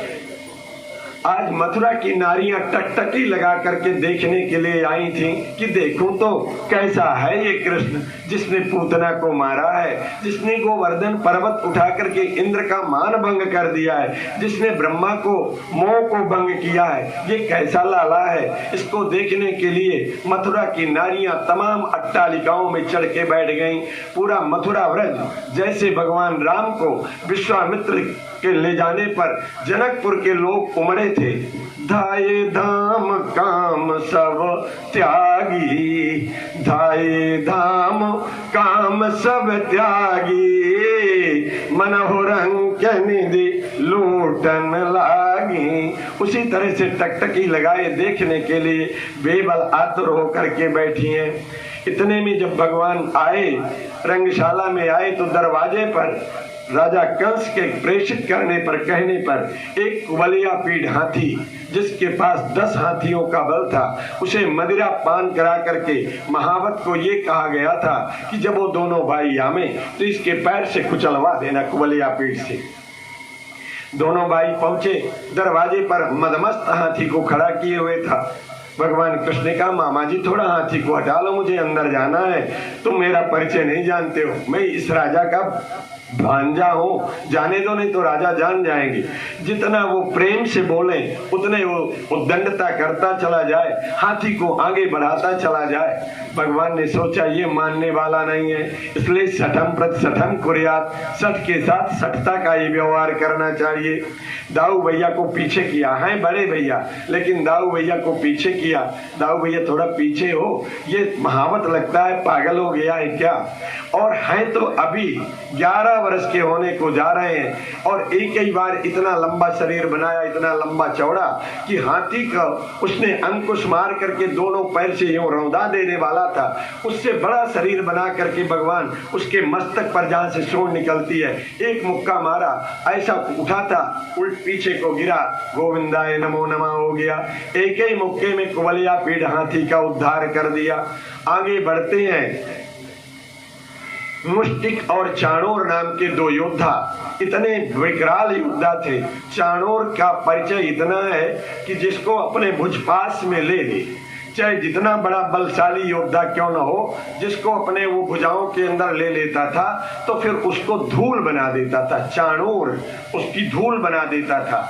S1: आज मथुरा की नारियां टकटकी लगा करके देखने के लिए आई थी कि देखूं तो कैसा है ये कृष्ण, जिसने पूतना को मारा है, जिसने गोवर्धन पर्वत उठा करके इंद्र का मान भंग कर दिया है, जिसने ब्रह्मा को मोह को भंग किया है। ये कैसा लाला है। इसको देखने के लिए मथुरा की नारियां तमाम अट्टालिकाओं में चढ़ के बैठ गईं। पूरा मथुरा व्रज जैसे भगवान राम को विश्वामित्र के ले जाने पर जनकपुर के लोग उमड़े थे। धाये धाम काम सब त्यागी, धाये धाम काम सब त्यागी, मनहु रंग निधि लूटन लागी। उसी तरह से टकटकी लगाए देखने के लिए बेबल आतुर होकर के बैठी हैं। इतने में जब भगवान आए, रंगशाला में आए, तो दरवाजे पर राजा कंस के प्रेषित करने पर कहने पर एक कुबलिया पीढ़ हाथी, जिसके पास 10 हाथियों का बल था, उसे मदिरा पान करा करके महावत को ये कहा गया था कि जब वो दोनों भाई आवे तो इसके पैर से कुचलवा देना कुबलिया पीढ़ से। दोनों भाई पहुंचे, दरवाजे पर मदमस्त हाथी को खड़ा किए हुए था। भगवान कृष्ण ने कहा मामा जी थोड़ा हाथी को हटा लो, मुझे अंदर जाना है। तुम मेरा परिचय नहीं जानते हो, मैं इस राजा का भांजा हूँ, जाने दो नहीं तो राजा जान जाएंगे। जितना वो प्रेम से बोले उतने वो उद्दंडता करता चला जाए, हाथी को आगे बढ़ाता चला जाए। भगवान ने सोचा ये मानने वाला नहीं है, इसलिए सठम प्रति सठम कुर्यात, सठ के साथ सठता का ही व्यवहार करना चाहिए। दाऊ भैया को पीछे किया है बड़े भैया, लेकिन दाऊ भैया को पीछे किया। दाऊ भैया थोड़ा पीछे हो, ये महावत लगता है पागल हो गया है क्या। और है तो अभी 11 वर्ष के होने को जा रहे हैं और एक ही बार इतना लंबा शरीर बनाया, इतना लंबा चौड़ा कि हाथी का उसने अंकुश मार करके दोनों पैर से यूं रौंदा देने वाला था। उससे बड़ा शरीर बना करके भगवान उसके मस्तक पर जहां से सूंड निकलती है एक मुक्का मारा, ऐसा उठा था उल्ट पीछे को गिरा, गोविंदाय नमो नमः हो गया। एक ही मुक्के में कुबलिया पीढ़ हाथी का उद्धार कर दिया। आगे बढ़ते हैं। मुष्टिक और चाणोर नाम के 2 योद्धा इतने विकराल योद्धा थे। चाणोर का परिचय इतना है कि जिसको अपने भुजपास में ले ले, चाहे जितना बड़ा बलशाली योद्धा क्यों न हो, जिसको अपने वो भुजाओं के अंदर ले लेता था तो फिर उसको धूल बना देता था। चाणोर उसकी धूल बना देता था।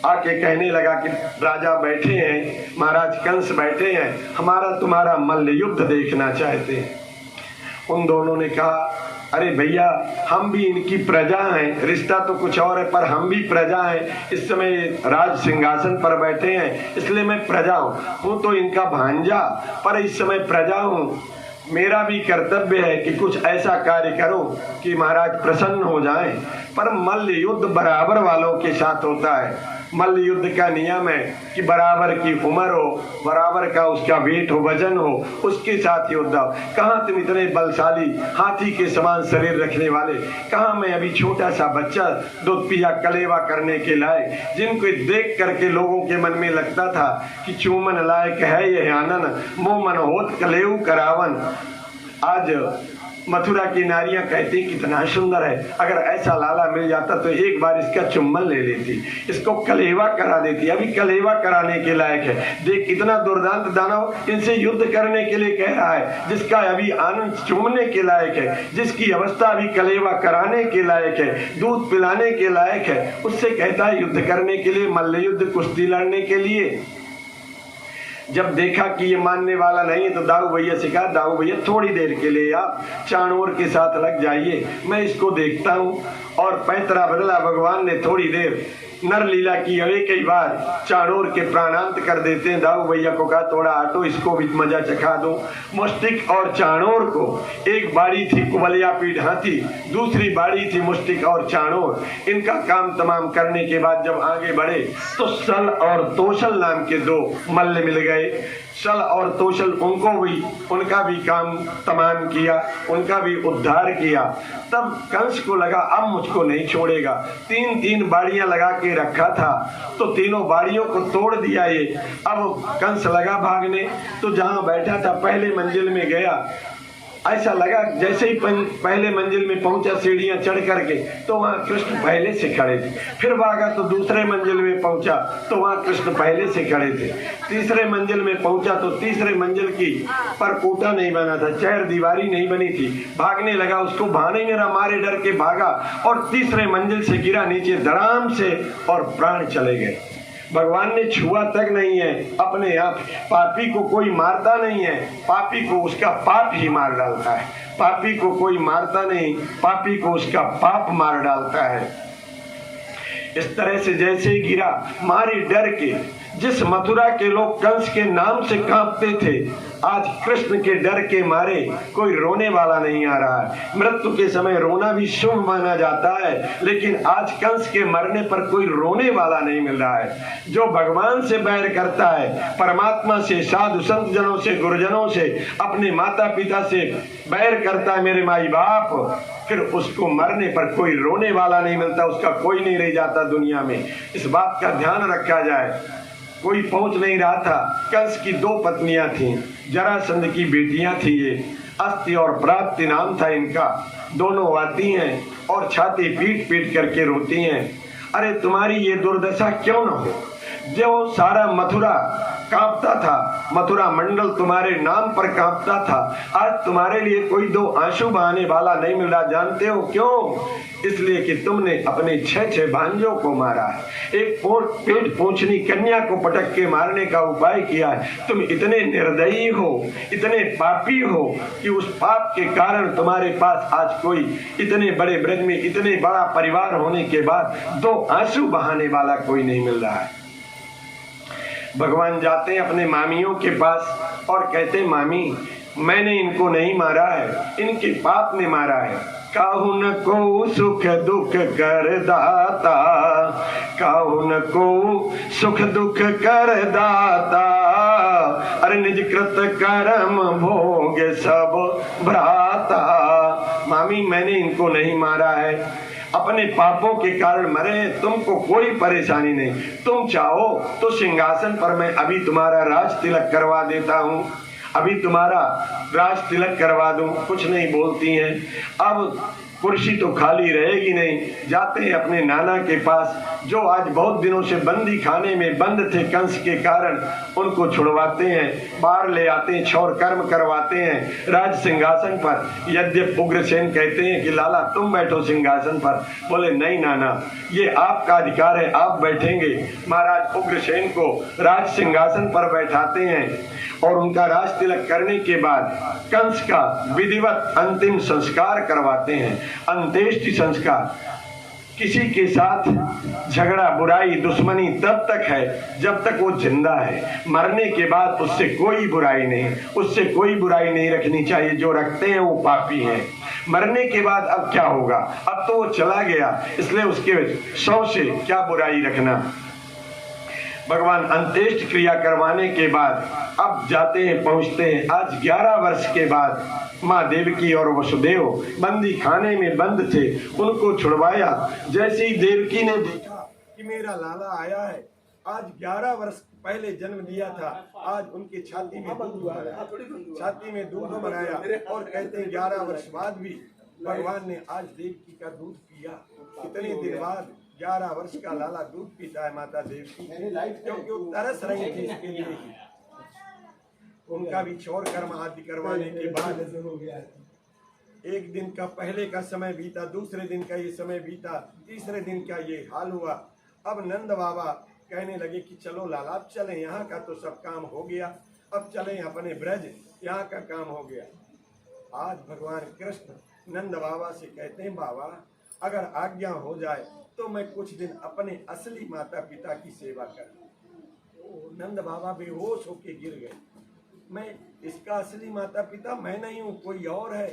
S1: आके कहने लगा कि राजा बैठे हैं, महाराज कंस बैठे हैं, हमारा तुम्हारा मल्ल युद्ध देखना चाहते हैं। उन दोनों ने कहा अरे भैया, हम भी इनकी प्रजा हैं, रिश्ता तो कुछ और है पर हम भी प्रजा हैं। इस समय राज सिंहासन पर बैठे हैं इसलिए मैं प्रजा हूँ तो इनका भांजा, पर इस समय प्रजा हूँ। मेरा भी कर्तव्य है कि कुछ ऐसा कार्य करूं कि महाराज प्रसन्न हो जाएं। पर मल्ल युद्ध बराबर वालों के साथ होता है। मल्ल युद्ध का नियम है कि बराबर की उम्र हो, बराबर का उसका वेट हो, वजन हो, उसके साथ युद्ध हो। कहाँ तुम इतने बलशाली हाथी के समान शरीर रखने वाले, कहाँ मैं अभी छोटा सा बच्चा दूध पिया कलेवा करने के लायक, जिनको देख करके लोगों के मन में लगता था कि चूमन लायक है ये आनन, मोह मन होत कलेऊ करावन। आज मथुरा की नारियां कहती कितना सुंदर है, अगर ऐसा लाला मिल जाता तो एक बार इसका चुम्बन ले लेती, इसको कलेवा करा देती। अभी कलेवा कराने के लायक है। देख इतना दुर्दांत दानव इनसे युद्ध करने के लिए कह रहा है, जिसका अभी आनंद चूमने के लायक है, जिसकी अवस्था अभी कलेवा कराने के लायक है, दूध पिलाने के लायक है, उससे कहता है युद्ध करने के लिए, मल्ल युद्ध कुश्ती लड़ने के लिए। जब देखा कि ये मानने वाला नहीं है तो दाऊ भैया से कहा, दाऊ भैया थोड़ी देर के लिए आप चाणूर के साथ लग जाइए, मैं इसको देखता हूँ। और पैतरा बदला भगवान ने थोड़ी देर नर लीला की। अवे कई बार चाणूर के प्राणांत कर देते हैं। दाऊ भैया को कहा थोड़ा हटो, इसको भी मजा चखा दो। मुष्टिक और चाणूर को एक बाड़ी थी कुबलिया पीठ हाथी, दूसरी बाड़ी थी मुष्टिक और चाणूर। इनका काम तमाम करने के बाद जब आगे बढ़े तो सल और तोशल नाम के दो मल्ल मिल गए। सल और तोशल उनका भी काम तमाम किया, उनका भी उद्धार किया। तब कंस को लगा अब मुझको नहीं छोड़ेगा। 3-3 बाड़ियां लगा के रखा था तो तीनों बाड़ियों को तोड़ दिया ये। अब कंस लगा भागने तो जहां बैठा था पहले मंजिल में गया। ऐसा लगा जैसे ही पहले मंजिल में पहुंचा सीढ़ियां चढ़ करके तो वहां कृष्ण पहले से खड़े थे। फिर भागा तो दूसरे मंजिल में पहुंचा तो वहां कृष्ण पहले से खड़े थे। तीसरे मंजिल में पहुंचा तो तीसरे मंजिल की परकोटा नहीं बना था, चैर दीवारी नहीं बनी थी। भागने लगा, उसको भाने मेरा मारे डर के भागा और तीसरे मंजिल से गिरा नीचे धड़ाम से और प्राण चले गए। भगवान ने छुआ तक नहीं है अपने आप। पापी को कोई मारता नहीं है, पापी को उसका पाप ही मार डालता है। पापी को कोई मारता नहीं, पापी को उसका पाप मार डालता है। इस तरह से जैसे ही गिरा मारे डर के, जिस मथुरा के लोग कंस के नाम से कांपते थे, आज कृष्ण के डर के मारे कोई रोने वाला नहीं आ रहा है। मृत्यु के समय रोना भी शुभ माना जाता है, लेकिन आज कंस के मरने पर कोई रोने वाला नहीं मिल रहा है। जो भगवान से बैर करता है, परमात्मा से, साधु संत जनों से, गुरुजनों से, अपने माता पिता से बैर करता है, मेरे माई बाप, फिर उसको मरने पर कोई रोने वाला नहीं मिलता, उसका कोई नहीं रह जाता दुनिया में। इस बात का ध्यान रखा जाए। कोई पहुंच नहीं रहा था। कंस की 2 पत्नियां थीं, जरासंध की बेटियां थी ये, अस्ति और प्राप्ति नाम था इनका। दोनों आती हैं और छाती पीट पीट करके रोती हैं, अरे तुम्हारी ये दुर्दशा क्यों न हो। जो सारा मथुरा कांपता था, मथुरा मंडल तुम्हारे नाम पर कांपता था, आज तुम्हारे लिए कोई 2 आंसू बहाने वाला नहीं मिल रहा। जानते हो क्यों? इसलिए कि तुमने अपने 6 भांजों को मारा है। एक पेट पोंछनी कन्या को पटक के मारने का उपाय किया है। तुम इतने निर्दयी हो, इतने पापी हो कि उस पाप के कारण तुम्हारे पास आज कोई इतने बड़े ब्रज में इतने बड़ा परिवार होने के बाद 2 आंसू बहाने वाला कोई नहीं मिल रहा है। भगवान जाते हैं अपने मामियों के पास और कहते, मामी मैंने इनको नहीं मारा है, इनके पाप ने मारा है। काहुन को सुख दुख कर दाता, काहुन को सुख दुख कर दाता, अरे निज कृत कर्म भोग सब भ्राता। मामी मैंने इनको नहीं मारा है, अपने पापों के कारण मरे, तुमको कोई परेशानी नहीं। तुम चाहो तो सिंहासन पर मैं अभी तुम्हारा राज तिलक करवा देता हूँ, अभी तुम्हारा राज तिलक करवा दूं। कुछ नहीं बोलती हैं। अब कुर्सी तो खाली रहेगी नहीं। जाते हैं अपने नाना के पास, जो आज बहुत दिनों से बंदी खाने में बंद थे कंस के कारण, उनको छुड़वाते हैं, बाहर ले आते हैं, क्षौर कर्म करवाते हैं राज सिंहासन पर। यद्यपि उग्रसेन कहते हैं कि लाला तुम बैठो सिंहासन पर, बोले नहीं नाना, ये आपका अधिकार है, आप बैठेंगे। महाराज उग्रसेन को राज सिंहासन पर बैठाते हैं और उनका राज तिलक करने के बाद कंस का विधिवत अंतिम संस्कार करवाते हैं, अंत्येष्टि संस्कार। किसी के साथ झगड़ा, बुराई, दुश्मनी तब तक है जब तक वो जिंदा है। मरने के बाद उससे कोई बुराई नहीं, उससे कोई बुराई नहीं रखनी चाहिए। जो रखते हैं वो पापी हैं। मरने के बाद अब क्या होगा? अब तो वो चला गया, इसलिए उसके शव से क्या बुराई रखना। भगवान अंत्येष्टि क्रिया करवाने के बाद अब जाते हैं, पहुंचते हैं। आज 11 वर्ष के बाद माँ देवकी और वसुदेव बंदी खाने में बंद थे, उनको छुड़वाया। जैसे ही देवकी ने देखा कि मेरा लाला आया है, आज 11 वर्ष पहले जन्म लिया था, आज उनकी छाती में दूध भराया, छाती में दूध भराया और कहते हैं 11 वर्ष बाद भी भगवान ने आज देवकी का दूध पिया। कितने दिन बाद 11 वर्ष का लाला दूध पीता है माता देवकी, क्योंकि वो तरस रही थी इसके लिए। उनका भी क्षौर कर्म आदि करवाने के बाद एक दिन का पहले का समय बीता, दूसरे दिन का ये समय बीता, तीसरे दिन का ये हाल हुआ। अब नंद बाबा कहने लगे कि चलो लाला अब चलें, यहाँ का तो सब काम हो गया, अब चलें अपने ब्रज, यहाँ का काम हो गया। आज भगवान कृष्ण नंद बाबा से कहते हैं बाबा अगर आज्ञा हो जाए तो मैं कुछ दिन अपने असली माता पिता की सेवा करूं। नंद बाबा बेहोश होके गिर गए। मैं इसका असली माता पिता मैं नहीं हूँ, कोई और है।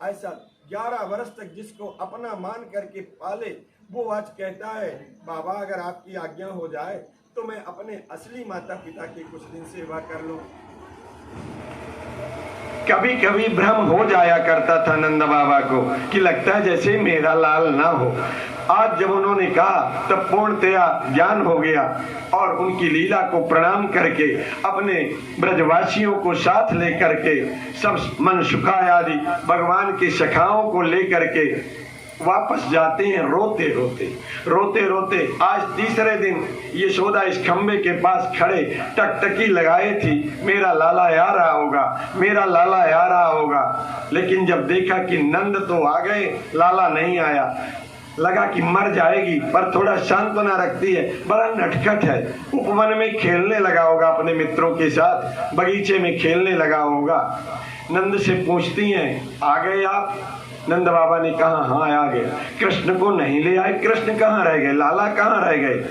S1: ऐसा 11 वर्ष तक जिसको अपना मान करके पाले, वो आज कहता है बाबा अगर आपकी आज्ञा हो जाए तो मैं अपने असली माता पिता की कुछ दिन सेवा कर लूं। कभी कभी भ्रम हो जाया करता था नंद बाबा को कि लगता है जैसे मेरा लाल ना हो। आज जब उन्होंने कहा तब पूर्णतया ज्ञान हो गया और उनकी लीला को प्रणाम करके अपने ब्रजवासियों को साथ लेकर के, सब मनसुखा आदि भगवान की सखाओं को लेकर के वापस जाते हैं रोते रोते। आज तीसरे दिन यशोदा इस खंबे के पास खड़े टकटकी लगाए थी, मेरा लाला आ रहा होगा, मेरा लाला आ रहा होगा। लेकिन जब देखा कि नंद तो आ गए, लाला नहीं आया, लगा कि मर जाएगी, पर थोड़ा सांत्वना रखती है, बड़ा नटखट है। उपवन में खेलने लगा होगा, अपने मित्रों के साथ बगीचे में खेलने लगा होगा। नंद से पूछती हैं आ गए आप? नंद बाबा ने कहा हाँ आ गए। कृष्ण को नहीं ले आए? कृष्ण कहाँ रह गए, लाला कहाँ रह गए?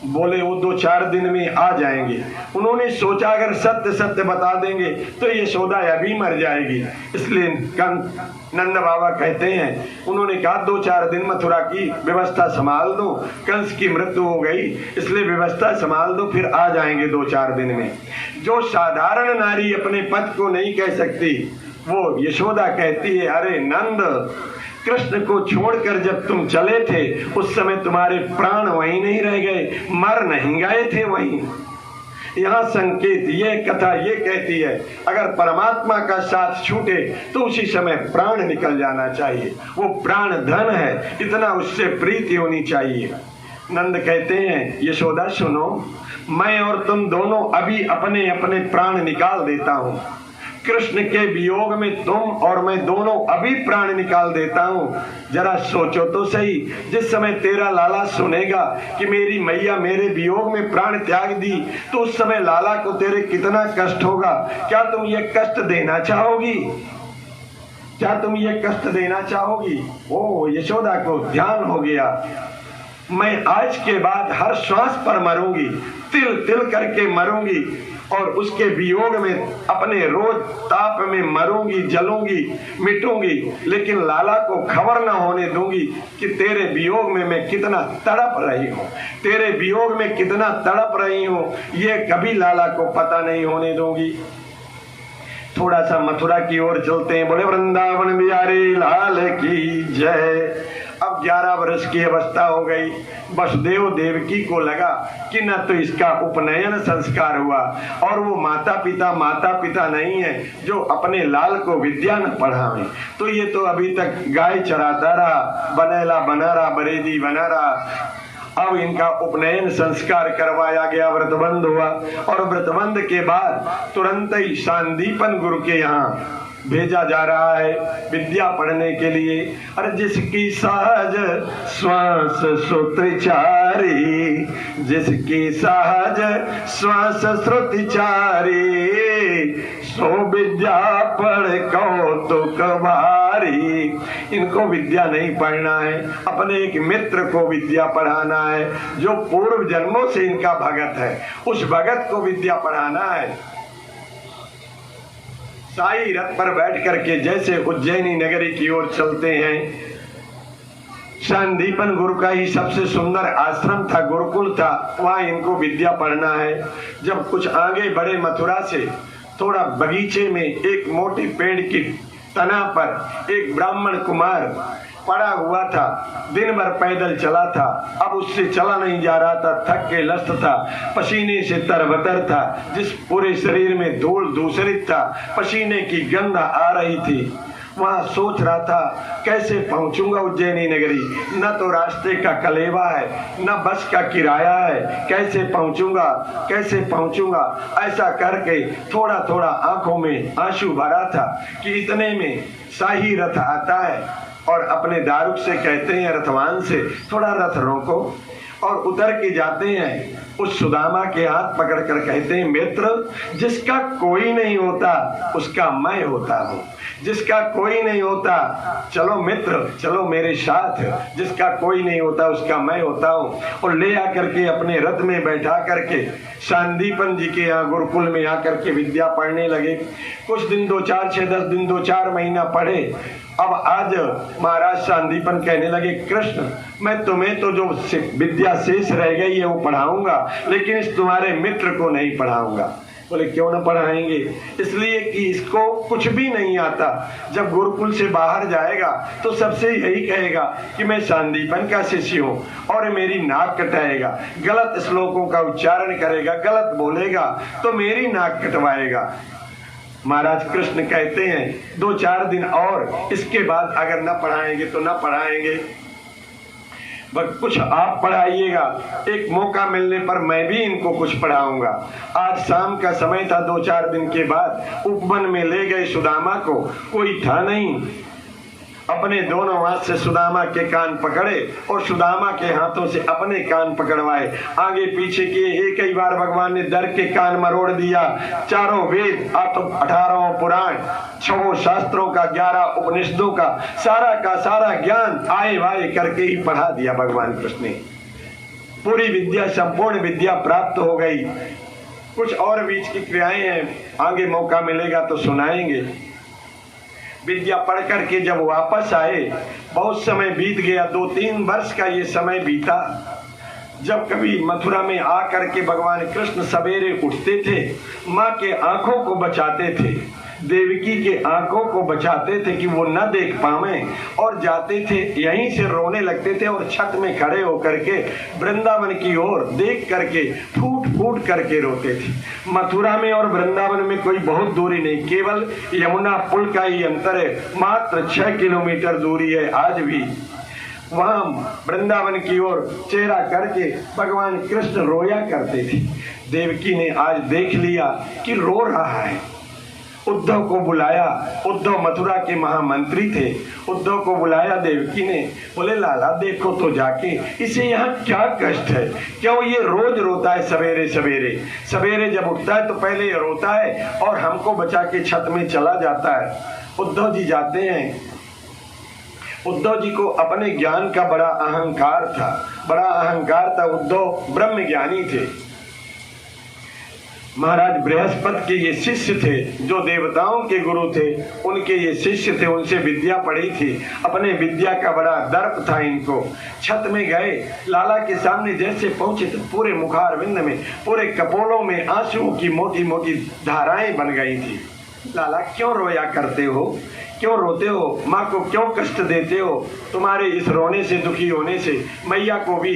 S1: बोले वो 2-4 दिन में आ जाएंगे। उन्होंने सोचा अगर सत्य सत्य बता देंगे तो यशोदा अभी मर जाएगी, इसलिए नंद बाबा कहते हैं, उन्होंने कहा 2-4 दिन मथुरा की व्यवस्था संभाल दो, कंस की मृत्यु हो गई इसलिए व्यवस्था संभाल दो, फिर आ जाएंगे 2-4 दिन में। जो साधारण नारी अपने पति को नहीं कह सकती, वो यशोदा कहती है अरे नंद, कृष्ण को छोड़कर जब तुम चले थे उस समय तुम्हारे प्राण वहीं नहीं रह गए, मर नहीं गए थे वहीं। यहाँ संकेत ये कथा ये कहती है अगर परमात्मा का साथ छूटे तो उसी समय प्राण निकल जाना चाहिए, वो प्राण धन है, इतना उससे प्रीति होनी चाहिए। नंद कहते हैं यशोदा सुनो, मैं और तुम दोनों अभी अपने अपने प्राण निकाल देता हूँ। कृष्ण के वियोग में तुम और मैं दोनों अभी प्राण निकाल देता हूँ। जरा सोचो तो सही, जिस समय तेरा लाला सुनेगा कि मेरी मैया मेरे वियोग में प्राण त्याग दी तो उस समय लाला को तेरे कितना कष्ट होगा। क्या तुम ये कष्ट देना चाहोगी? क्या तुम ये कष्ट देना चाहोगी? ओ यशोदा को ध्यान हो गया, मैं आज के बाद हर श्वास पर मरूंगी, तिल तिल करके मरूंगी और उसके वियोग में अपने रोज ताप में मरूंगी, जलूंगी, मिटूंगी, लेकिन लाला को खबर न होने दूंगी कि तेरे वियोग में मैं कितना तड़प रही हूँ, तेरे वियोग में कितना तड़प रही हूँ, ये कभी लाला को पता नहीं होने दूंगी। थोड़ा सा मथुरा की ओर चलते हैं। बोले वृंदावन बिहारी लाल की जय। अब 11 वर्ष की अवस्था हो गई। वसुदेव देवकी को लगा कि न तो इसका उपनयन संस्कार हुआ और वो माता पिता नहीं है जो अपने लाल को विद्या न पढ़ावे, तो ये तो अभी तक गाय चराता रहा, बनेला बना रहा, बरेदी बना रहा। अब इनका उपनयन संस्कार करवाया गया, व्रतबंध हुआ और व्रतबंध के बाद तुरंत ही सांदीपन गुरु के यहाँ भेजा जा रहा है विद्या पढ़ने के लिए। अरे जिसकी सहज श्वास सूत्रचारी, जिसकी सहज श्वास श्रुतिचारी, सो विद्या पढ़ कौतुक भारी। इनको विद्या नहीं पढ़ना है, अपने एक मित्र को विद्या पढ़ाना है जो पूर्व जन्मों से इनका भगत है, उस भगत को विद्या पढ़ाना है। साई रथ पर बैठ करके जैसे उज्जैनी नगरी की ओर चलते हैं। सांदीपन गुरु का ही सबसे सुंदर आश्रम था, गुरुकुल था, वहां इनको विद्या पढ़ना है। जब कुछ आगे बढ़े मथुरा से, थोड़ा बगीचे में एक मोटे पेड़ की तना पर एक ब्राह्मण कुमार पड़ा हुआ था, दिन भर पैदल चला था, अब उससे चला नहीं जा रहा था, थक के लस्त था, पसीने से तरबतर था, जिस पूरे शरीर में धूल दूसरित था, पसीने की गंध आ रही थी। वहां सोच रहा था कैसे पहुंचूंगा उज्जैनी नगरी, न तो रास्ते का कलेवा है, न बस का किराया है, कैसे पहुंचूंगा। ऐसा करके थोड़ा थोड़ा आंखों में आंसू भरा था कि इतने में शाही रथ आता है और अपने दारुक से कहते हैं, रथवान से, थोड़ा रथ रोको, और उतर के जाते हैं। उस सुदामा के हाथ पकड़कर कहते हैं, मित्र, जिसका कोई नहीं होता उसका मैं होता हूँ, जिसका कोई नहीं होता, चलो मित्र, चलो मेरे साथ, जिसका कोई नहीं होता उसका मैं होता हूँ। और ले आकर के अपने रथ में बैठा करके सांदीपन जी के यहाँ गुरुकुल में आकर के विद्या पढ़ने लगे। कुछ दिन 2-4, 6-10 दिन, 2-4 महीना पढ़े। अब आज महाराज सांदीपन कहने लगे, कृष्ण, मैं तुम्हें तो जो विद्या शेष रह गई है वो पढ़ाऊंगा, लेकिन इस तुम्हारे मित्र को नहीं पढ़ाऊंगा। बोले क्यों न पढ़ाएंगे? इसलिए कि इसको कुछ भी नहीं आता। जब गुरुकुल से बाहर जाएगा तो सबसे यही कहेगा कि मैं सांदीपन का शिष्य हूँ, और मेरी नाक कटाएगा, गलत श्लोकों का उच्चारण करेगा, गलत बोलेगा तो मेरी नाक कटवाएगा। महाराज कृष्ण कहते हैं 2-4 दिन और, इसके बाद अगर न पढ़ाएंगे तो न पढ़ाएंगे, बस कुछ आप पढ़ाइएगा, एक मौका मिलने पर मैं भी इनको कुछ पढ़ाऊंगा। आज शाम का समय था। 2-4 दिन के बाद उपवन में ले गए सुदामा को, कोई था नहीं। अपने दोनों हाथ से सुदामा के कान पकड़े और सुदामा के हाथों से अपने कान पकड़वाए, आगे पीछे किए। एक ही बार भगवान ने दर के कान मरोड़ दिया। 4 वेद, 18 पुराण, 6 शास्त्रों का, 11 उपनिषदों का सारा ज्ञान आए वाए करके ही पढ़ा दिया भगवान कृष्ण ने। पूरी विद्या, संपूर्ण विद्या प्राप्त हो गई। कुछ और बीच की क्रियाएं हैं, आगे मौका मिलेगा तो सुनाएंगे। विद्या पढ़ करके जब वापस आए, बहुत समय बीत गया, 2-3 वर्ष का ये समय बीता। जब कभी मथुरा में आकर के भगवान कृष्ण सवेरे उठते थे, माँ के आंखों को बचाते थे, देवकी के आंखों को बचाते थे कि वो न देख पावे, और जाते थे यहीं से रोने लगते थे और छत में खड़े होकर के वृंदावन की ओर देख करके फूट फूट करके रोते थे। मथुरा में और वृंदावन में कोई बहुत दूरी नहीं, केवल यमुना पुल का ही अंतर है, मात्र 6 किलोमीटर दूरी है। आज भी वहां वृंदावन की ओर चेहरा करके भगवान कृष्ण रोया करते थे। देवकी ने आज देख लिया कि रो रहा है, उद्धव को बुलाया। उद्धव मथुरा के महामंत्री थे। उद्धव को बुलाया देवकी ने, बोले लाला देखो तो जाके इसे यहाँ क्या कष्ट है, क्यों ये रोज रोता है? सवेरे जब उठता है तो पहले रोता है और हमको बचा के छत में चला जाता है। उद्धव जी जाते हैं। उद्धव जी को अपने ज्ञान का बड़ा अहंकार था। उद्धव ब्रह्म ज्ञानी थे। महाराज बृहस्पति के ये शिष्य थे, जो देवताओं के गुरु थे, उनके ये शिष्य थे, उनसे विद्या पढ़ी थी। अपने विद्या का बड़ा दर्प था इनको। छत में गए, लाला के सामने जैसे पहुंचे तो पूरे मुखारविंद में, पूरे कपोलों में आंसुओं की मोटी मोटी धाराएं बन गई थी। लाला क्यों रोया करते हो, क्यों रोते हो, माँ को क्यों कष्ट देते हो? तुम्हारे इस रोने से, दुखी होने से मैया को भी,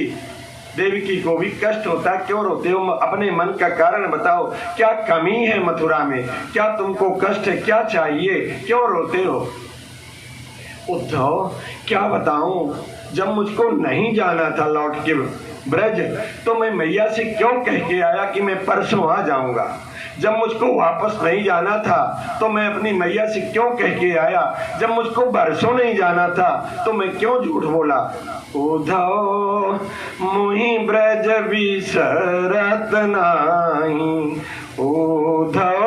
S1: देवकी को भी कष्ट होता, क्यों रोते हो? अपने मन का कारण बताओ, क्या कमी है मथुरा में, क्या तुमको कष्ट है, क्या चाहिए, क्यों रोते हो? उद्धव क्या बताऊं, जब मुझको नहीं जाना था लौट के ब्रज, तो मैं मैया से क्यों कह के आया कि मैं परसों आ जाऊंगा। जब मुझको वापस नहीं जाना था तो मैं अपनी मैया से क्यों कह के आया। जब मुझको बरसों नहीं जाना था तो मैं क्यों झूठ बोला। उद्धव मुहि ब्रज बिसरत नाही, उद्धव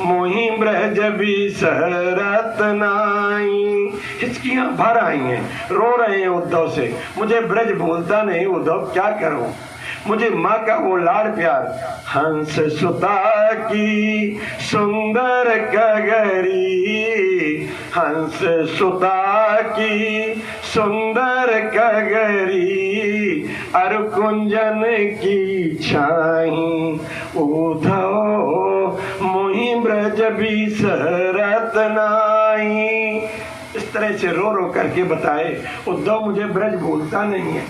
S1: मुहि ब्रज बिसरत नाही। हिचकियां भर आई हैं, रो रहे हैं उद्धव से, मुझे ब्रज भूलता नहीं उद्धव, क्या करूं। मुझे माँ का वो लाड़ प्यार, हंस सुता की सुंदर कगरी, हंस सुता की सुंदर कगरी, अर कुंजन की छाई, उद्धव मुहि ब्रज बिसरत नाई। इस तरह से रो रो करके बताए, उद्धव मुझे ब्रज भूलता नहीं है।